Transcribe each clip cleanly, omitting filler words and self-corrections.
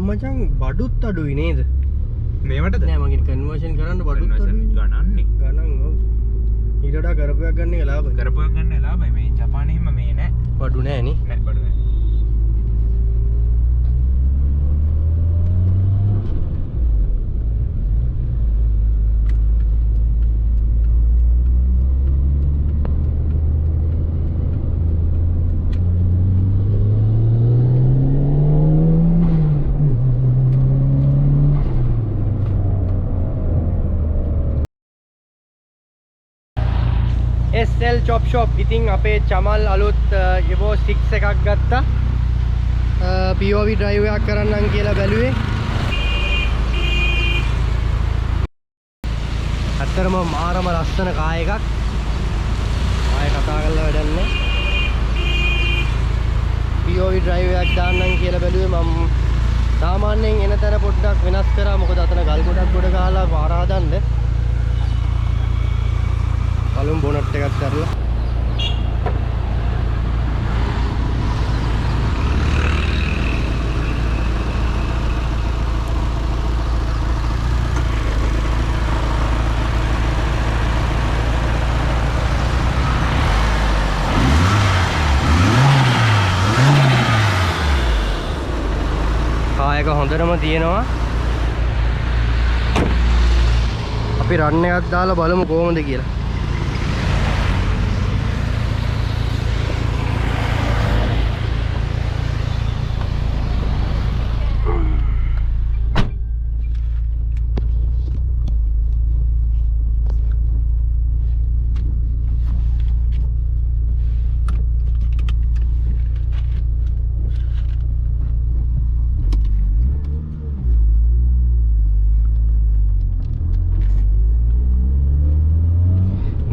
මචං බඩුත් අඩුයි නේද? මේවටද? නෑ මගේ කන්වර්ෂන් කරන්න බඩුත් අඩුයි. ගණන්නේ. ගණන් ඔව්. ඊට වඩා කරපයක් ගන්න එක ලාභයි. කරපයක් ගන්න ලාභයි. මේ ජපානයේ හිම මේ නෑ. බඩු නෑ නේ. නෑ බඩු නෑ. SL chop shop ඉතින් අපේ චමල් අලුත් Evo 6 එකක් ගත්තා. POV drive එකක් කරන්නම් කියලා බැලුවේ. අත්‍තරම මාරම ලස්සන කාය එකක්. ආයෙ කතා කරලා වැඩක් නැහැ. POV drive එකක් දාන්නම් කියලා බැලුවේ මම සාමාන්‍යයෙන් එන තැන පොඩ්ඩක් වෙනස් කරා. මොකද අතන ගල් ගොඩක් ගොඩ ගහලා පාර හදන්න. බලමු බොනට් එකක් කරලා. කායක හොඳටම තියෙනවා. අපි රන් එකක් දාලා බලමු කොහොමද කියලා.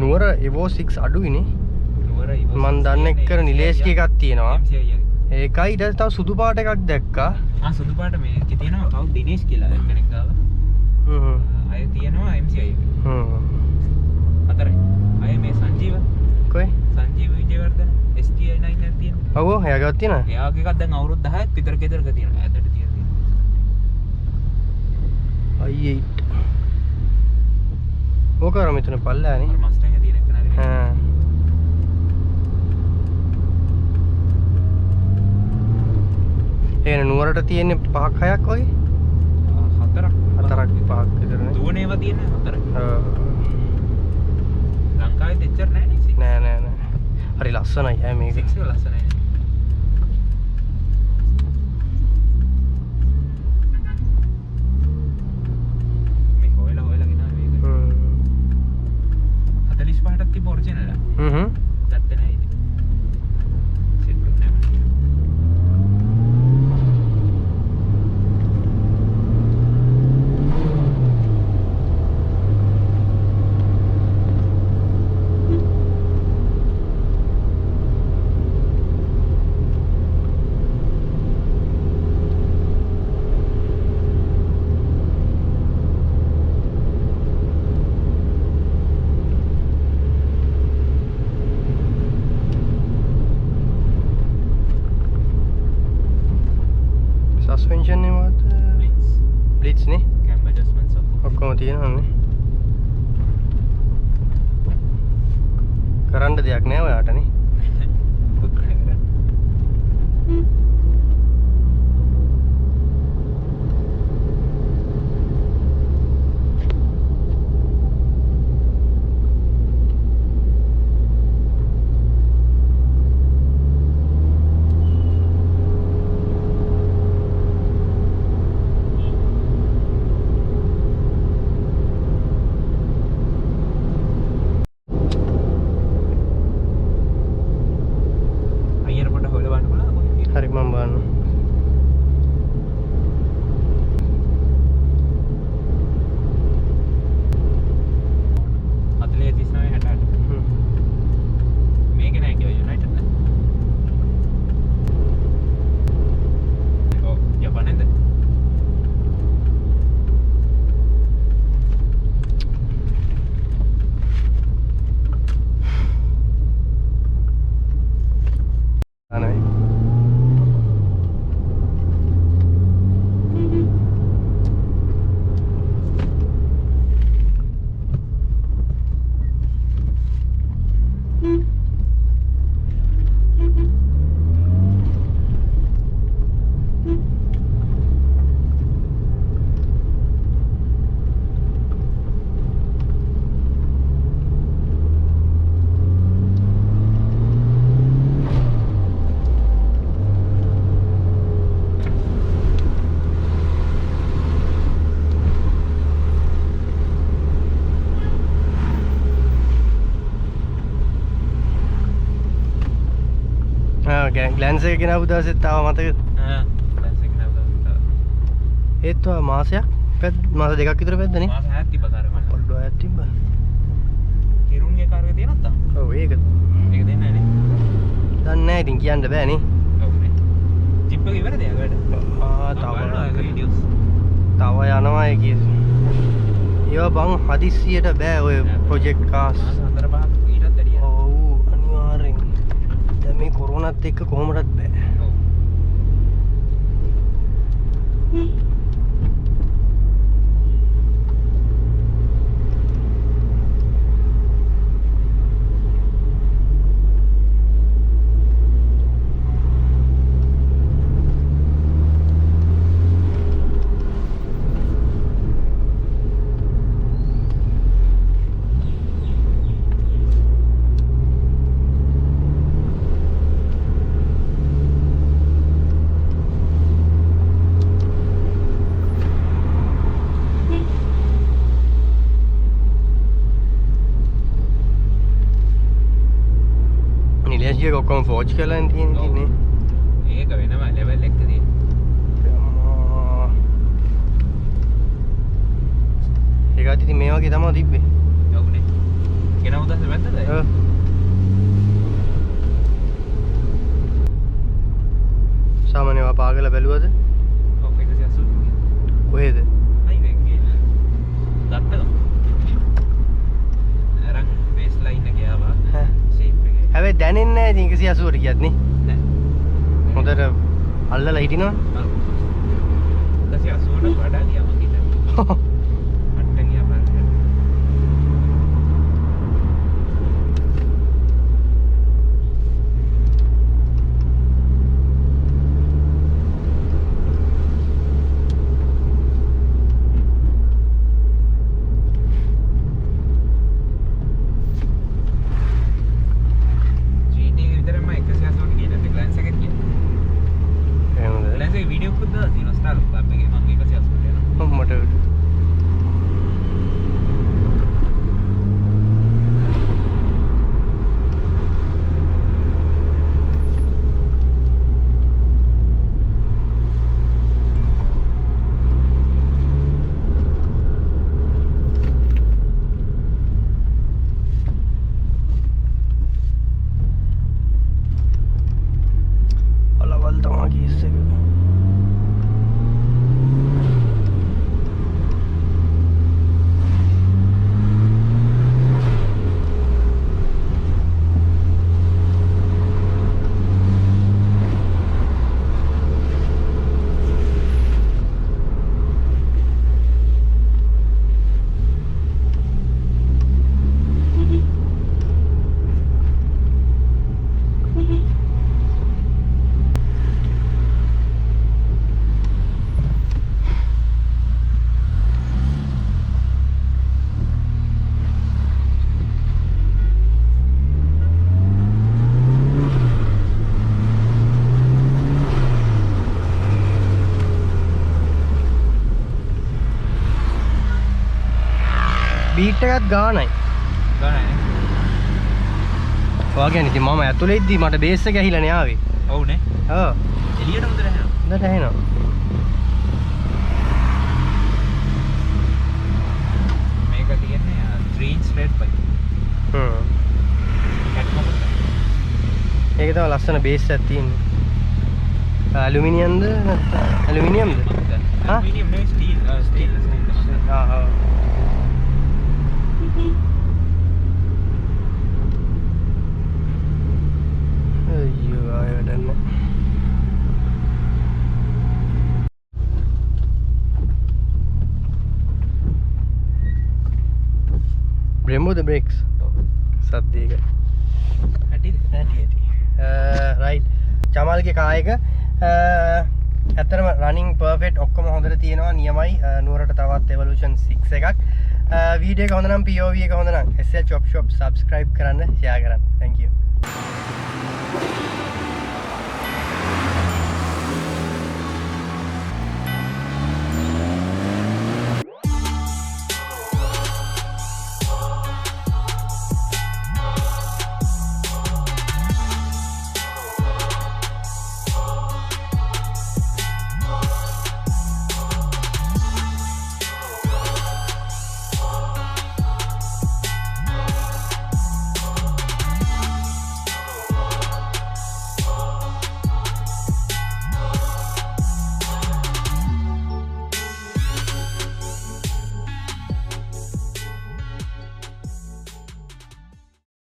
නුවර Evo 6 අඩුයිනේ. නුවර Evo මම දන්නේ එක්කර නිලේෂ්ගේ එකක් තියෙනවා. MCI එක. ඒකයි ඊට තව සුදු පාට එකක් දැක්කා. සුදු පාට මේකේ තියෙනවා කවුද දිනේෂ් කියලා කෙනෙක් ගාව. අය තියෙනවා MCI එක. හතරයි. අය මේ සංජීව. කොයි? සංජීව විජේවර්ධන STI 9 එකක් තියෙනවා. ඔව් එයාගවත් තියෙනවා. එයාගේ එකක් දැන් අවුරුදු 10ක් විතර ගෙදරක තියෙනවා. ඇදට තියෙනවා. i8. ඕක අර මෙතන පල්ලෑනේ. මස්ටැන් එක තියෙන එක නේද? එන නුවරට තියෙන්නේ 5ක් 6ක් වගේ. හතරක් 5ක් විතරනේ. දුවනේවා තියෙන්නේ හතරක්. ඔව්. ලංකාවේ දෙච්චර නැහැ නේ. නෑ. හරි ලස්සනයි ඈ මේක. 6 එක ලස්සනයි. මේ හොයලා ගෙනා මේක. 45ක් තිබ්බ ඔරිජිනල්. දැක්කේ නැහැ ඉතින්. සෙට් එක නැහැ. සස්පෙන්ෂන් එක මොකක්ද? බ්ලිට්ස් නේ. කැම් ඇඩ්ජස්ට්මන්ට්ස් ඔක්කොම තියෙනවානේ. කරන්න දෙයක් නෑ ඔයාට නේ. ග්ලැන්ස් එක ගෙනාවු දවසෙත් ආව මතකද? ලැන්ස් එක ගෙනාවු. ඒත් මාසයක් මාස දෙකක් විතර පැද්දනේ. මාස 6ක් තිබ්බ කාර්ය මම. පොඩ්ඩක් ඈත් තිබ්බා. කිරුන්ගේ කාර්ය තියෙනවද තාම? ඔව් ඒක. ඒක දෙන්නේ නැහැ නේ. දන්නේ නැහැ ඉතින් කියන්න බෑ නේ. ඔව් නේ. ජිප් එක ඉවරද යා වැඩ? තව යනවා ඒ කියන්නේ. ඒවා බං හදිස්සියට බෑ ඔය ප්‍රොජෙක්ට් කාස්. මාස 4-5ක් ඊටත් වැඩිය. ඔව් අනිවාර්යෙන්. දැන් මේ කොරෝනාත් එක්ක කොහොමදත් බෑ. ඔව්. නිලයන්ජියක ඔක්කොම ෆෝජ් කරලා තියෙන්නේ. ඒක වෙනම ලෙවල් එකක තියෙන. අම්මා. ඒකත් ඉතින් මේ වගේ තමයි තිබ්බේ. ඔව්නේ. ගෙනව උදැස්ස වැද්දද? ඔව්. සාමාන්‍යව පාගල බැලුවද? ඔව් 180. කොහෙද? හයිවේ ගිහින්. දත්තගම. අරන් බේස් ලයින් එක ගියාවා. හා. ෂේප් එකේ. හැබැයි දැනෙන්නේ නැහැ ඉතින් 180ට ගියත් නේ. නෑ. හොඳට අල්ලලා හිටිනවා. ඔව්. 180ට වඩා ගියා මං හිතන්නේ. අට්ට ගියා බලන්න. බීට් එකත් ගානයි. ගානයි. ඔයා කියන්නේ ඉතින් මම ඇතුලේ ඉද්දි මට බේස් එක ඇහිලානේ ආවේ. ඔව්නේ. ඔව්. එළියට හොඳට ඇහෙනවා. හොඳට ඇහෙනවා. මේක තියෙන්නේ 3 inch straight pipe. ඒක තමයි ලස්සන බේස් එකක් තියෙන්නේ. ඇලුමිනියම්ද නැත්නම් ඇලුමිනියම්ද? ඇලුමිනියම් නෙවෙයි ස්ටීල්. Stainless steel. ආ. අයියෝ ආයෙ වැඩන්නේ. Brembo the brakes. සද්දේක. ඇටිද? ඇටි. රයිට්. චමල්ගේ කායක ඇත්තටම රනින් පර්ෆෙක්ට් ඔක්කොම හොඳට තියෙනවා නියමයි. නුවරට තවත් එවලූෂන් 6 එකක්. වීඩියෝ එක හොඳ නම් POV එක හොඳ නම් SL Chop Shop subscribe කරන්න, share කරන්න. Thank you.